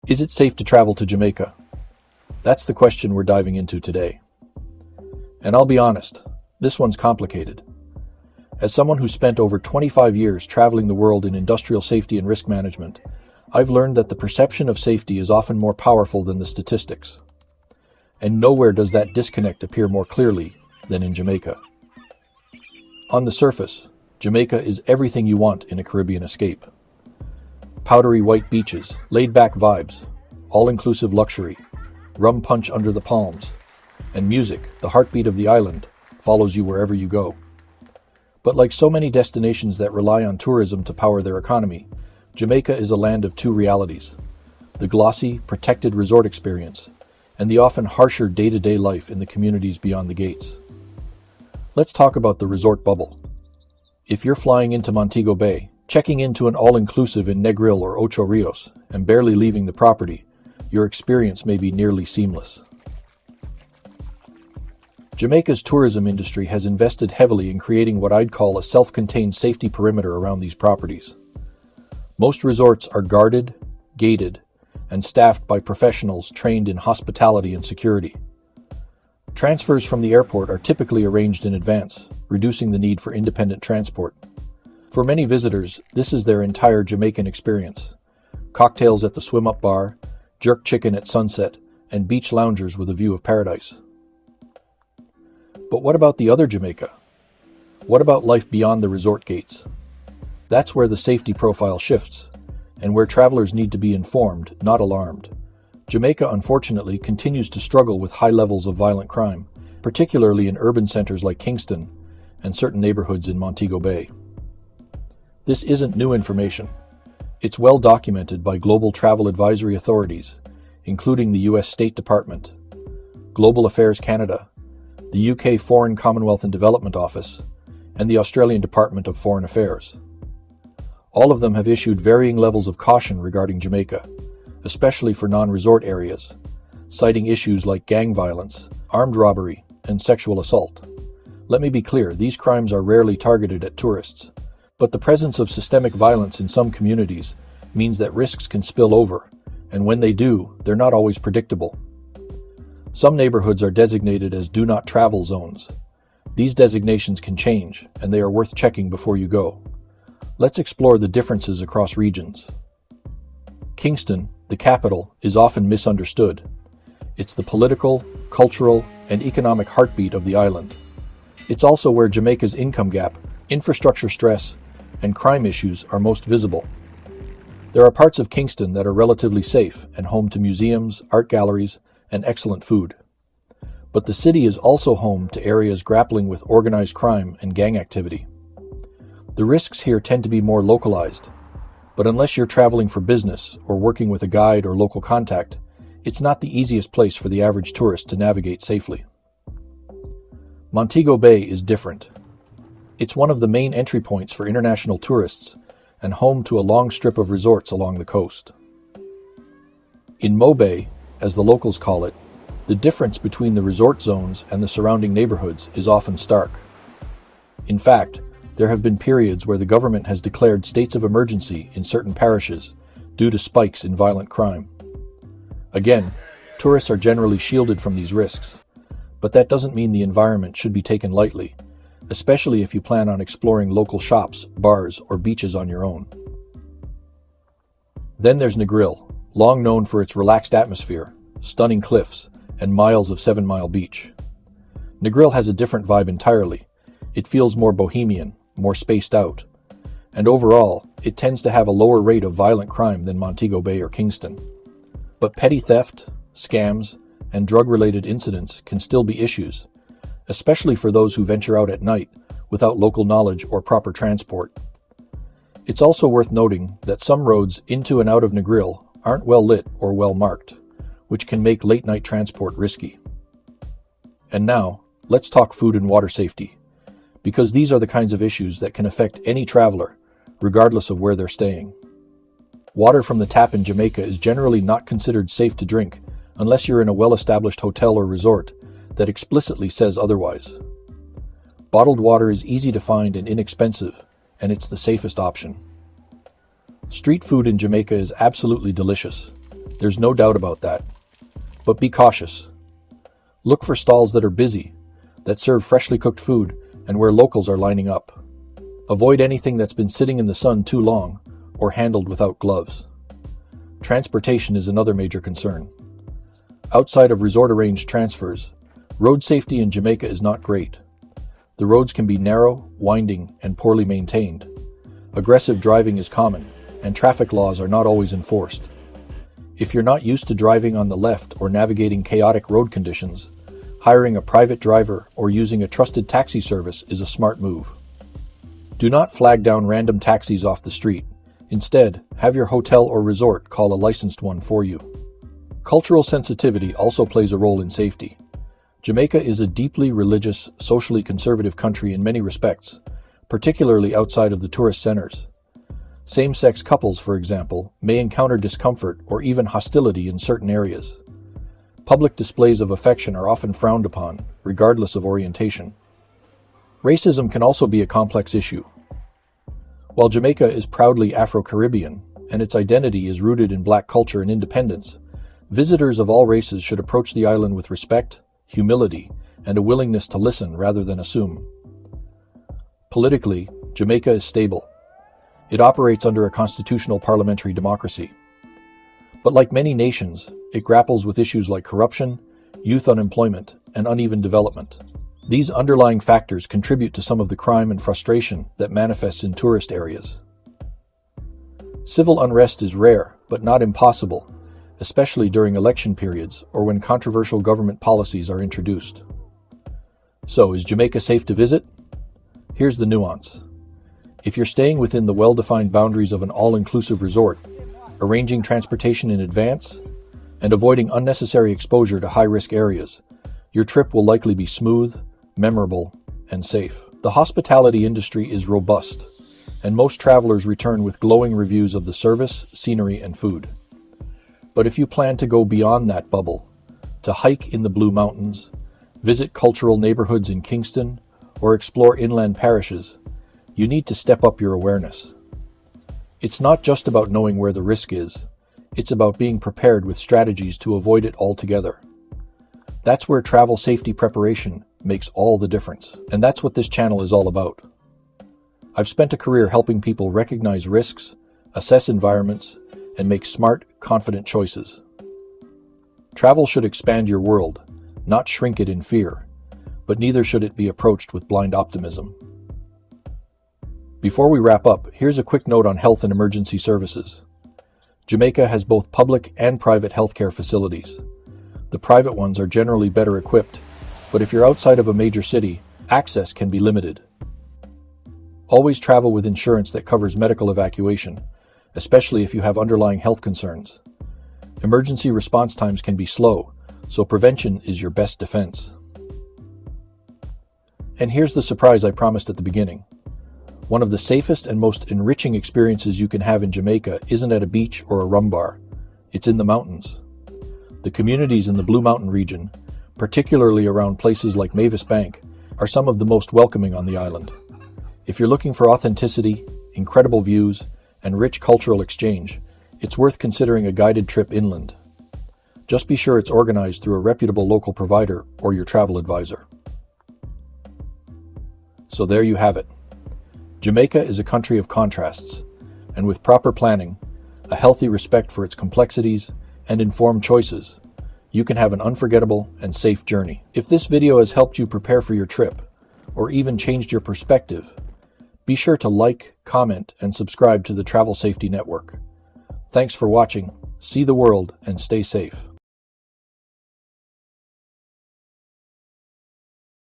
Is it safe to travel to Jamaica? That's the question we're diving into today. And I'll be honest, this one's complicated. As someone who spent over 25 years traveling the world in industrial safety and risk management, I've learned that the perception of safety is often more powerful than the statistics. And nowhere does that disconnect appear more clearly than in Jamaica. On the surface, Jamaica is everything you want in a Caribbean escape. Powdery white beaches, laid-back vibes, all-inclusive luxury, rum punch under the palms, and music, the heartbeat of the island, follows you wherever you go. But like so many destinations that rely on tourism to power their economy, Jamaica is a land of two realities: the glossy, protected resort experience, and the often harsher day-to-day life in the communities beyond the gates. Let's talk about the resort bubble. If you're flying into Montego Bay, checking into an all-inclusive in Negril or Ocho Rios, and barely leaving the property, your experience may be nearly seamless. Jamaica's tourism industry has invested heavily in creating what I'd call a self-contained safety perimeter around these properties. Most resorts are guarded, gated, and staffed by professionals trained in hospitality and security. Transfers from the airport are typically arranged in advance, reducing the need for independent transport. For many visitors, this is their entire Jamaican experience: cocktails at the swim-up bar, jerk chicken at sunset, and beach loungers with a view of paradise. But what about the other Jamaica? What about life beyond the resort gates? That's where the safety profile shifts, and where travelers need to be informed, not alarmed. Jamaica, unfortunately, continues to struggle with high levels of violent crime, particularly in urban centers like Kingston and certain neighborhoods in Montego Bay. This isn't new information. It's well documented by global travel advisory authorities, including the US State Department, Global Affairs Canada, the UK Foreign Commonwealth and Development Office, and the Australian Department of Foreign Affairs. All of them have issued varying levels of caution regarding Jamaica, especially for non-resort areas, citing issues like gang violence, armed robbery, and sexual assault. Let me be clear, these crimes are rarely targeted at tourists, but the presence of systemic violence in some communities means that risks can spill over, and when they do, they're not always predictable. Some neighborhoods are designated as do not travel zones. These designations can change, and they are worth checking before you go. Let's explore the differences across regions. Kingston, the capital, is often misunderstood. It's the political, cultural, and economic heartbeat of the island. It's also where Jamaica's income gap, infrastructure stress, and crime issues are most visible. There are parts of Kingston that are relatively safe and home to museums, art galleries, and excellent food. But the city is also home to areas grappling with organized crime and gang activity. The risks here tend to be more localized, but unless you're traveling for business or working with a guide or local contact, it's not the easiest place for the average tourist to navigate safely. Montego Bay is different. It's one of the main entry points for international tourists and home to a long strip of resorts along the coast. In Mo Bay, as the locals call it, the difference between the resort zones and the surrounding neighborhoods is often stark. In fact, there have been periods where the government has declared states of emergency in certain parishes due to spikes in violent crime. Again, tourists are generally shielded from these risks, but that doesn't mean the environment should be taken lightly, especially if you plan on exploring local shops, bars, or beaches on your own. Then there's Negril, long known for its relaxed atmosphere, stunning cliffs, and miles of 7 Mile Beach. Negril has a different vibe entirely. It feels more bohemian, more spaced out, and overall, it tends to have a lower rate of violent crime than Montego Bay or Kingston. But petty theft, scams, and drug-related incidents can still be issues, especially for those who venture out at night without local knowledge or proper transport. It's also worth noting that some roads into and out of Negril aren't well lit or well marked, which can make late-night transport risky. And now, let's talk food and water safety, because these are the kinds of issues that can affect any traveler, regardless of where they're staying. Water from the tap in Jamaica is generally not considered safe to drink unless you're in a well-established hotel or resort that explicitly says otherwise. Bottled water is easy to find and inexpensive, and it's the safest option. Street food in Jamaica is absolutely delicious. There's no doubt about that. But be cautious. Look for stalls that are busy, that serve freshly cooked food, and where locals are lining up. Avoid anything that's been sitting in the sun too long or handled without gloves. Transportation is another major concern. Outside of resort-arranged transfers, road safety in Jamaica is not great. The roads can be narrow, winding, and poorly maintained. Aggressive driving is common, and traffic laws are not always enforced. If you're not used to driving on the left or navigating chaotic road conditions, hiring a private driver or using a trusted taxi service is a smart move. Do not flag down random taxis off the street. Instead, have your hotel or resort call a licensed one for you. Cultural sensitivity also plays a role in safety. Jamaica is a deeply religious, socially conservative country in many respects, particularly outside of the tourist centers. Same-sex couples, for example, may encounter discomfort or even hostility in certain areas. Public displays of affection are often frowned upon, regardless of orientation. Racism can also be a complex issue. While Jamaica is proudly Afro-Caribbean, and its identity is rooted in Black culture and independence, visitors of all races should approach the island with respect, humility, and a willingness to listen rather than assume. Politically, Jamaica is stable. It operates under a constitutional parliamentary democracy. But like many nations, it grapples with issues like corruption, youth unemployment, and uneven development. These underlying factors contribute to some of the crime and frustration that manifests in tourist areas. Civil unrest is rare, but not impossible, especially during election periods or when controversial government policies are introduced. So, is Jamaica safe to visit? Here's the nuance. If you're staying within the well-defined boundaries of an all-inclusive resort, arranging transportation in advance, and avoiding unnecessary exposure to high-risk areas, your trip will likely be smooth, memorable, and safe. The hospitality industry is robust, and most travelers return with glowing reviews of the service, scenery, and food. But if you plan to go beyond that bubble, to hike in the Blue Mountains, visit cultural neighborhoods in Kingston, or explore inland parishes, you need to step up your awareness. It's not just about knowing where the risk is, it's about being prepared with strategies to avoid it altogether. That's where travel safety preparation makes all the difference, and that's what this channel is all about. I've spent a career helping people recognize risks, assess environments, and make smart, confident choices. Travel should expand your world, not shrink it in fear, but neither should it be approached with blind optimism. Before we wrap up, here's a quick note on health and emergency services. Jamaica has both public and private healthcare facilities. The private ones are generally better equipped, but if you're outside of a major city, access can be limited. Always travel with insurance that covers medical evacuation, especially if you have underlying health concerns. Emergency response times can be slow, so prevention is your best defense. And here's the surprise I promised at the beginning. One of the safest and most enriching experiences you can have in Jamaica isn't at a beach or a rum bar. It's in the mountains. The communities in the Blue Mountain region, particularly around places like Mavis Bank, are some of the most welcoming on the island. If you're looking for authenticity, incredible views, and rich cultural exchange, it's worth considering a guided trip inland. Just be sure it's organized through a reputable local provider or your travel advisor. So there you have it. Jamaica is a country of contrasts, and with proper planning, a healthy respect for its complexities, and informed choices, you can have an unforgettable and safe journey. If this video has helped you prepare for your trip, or even changed your perspective, be sure to like, comment, and subscribe to the Travel Safety Network. Thanks for watching, see the world, and stay safe.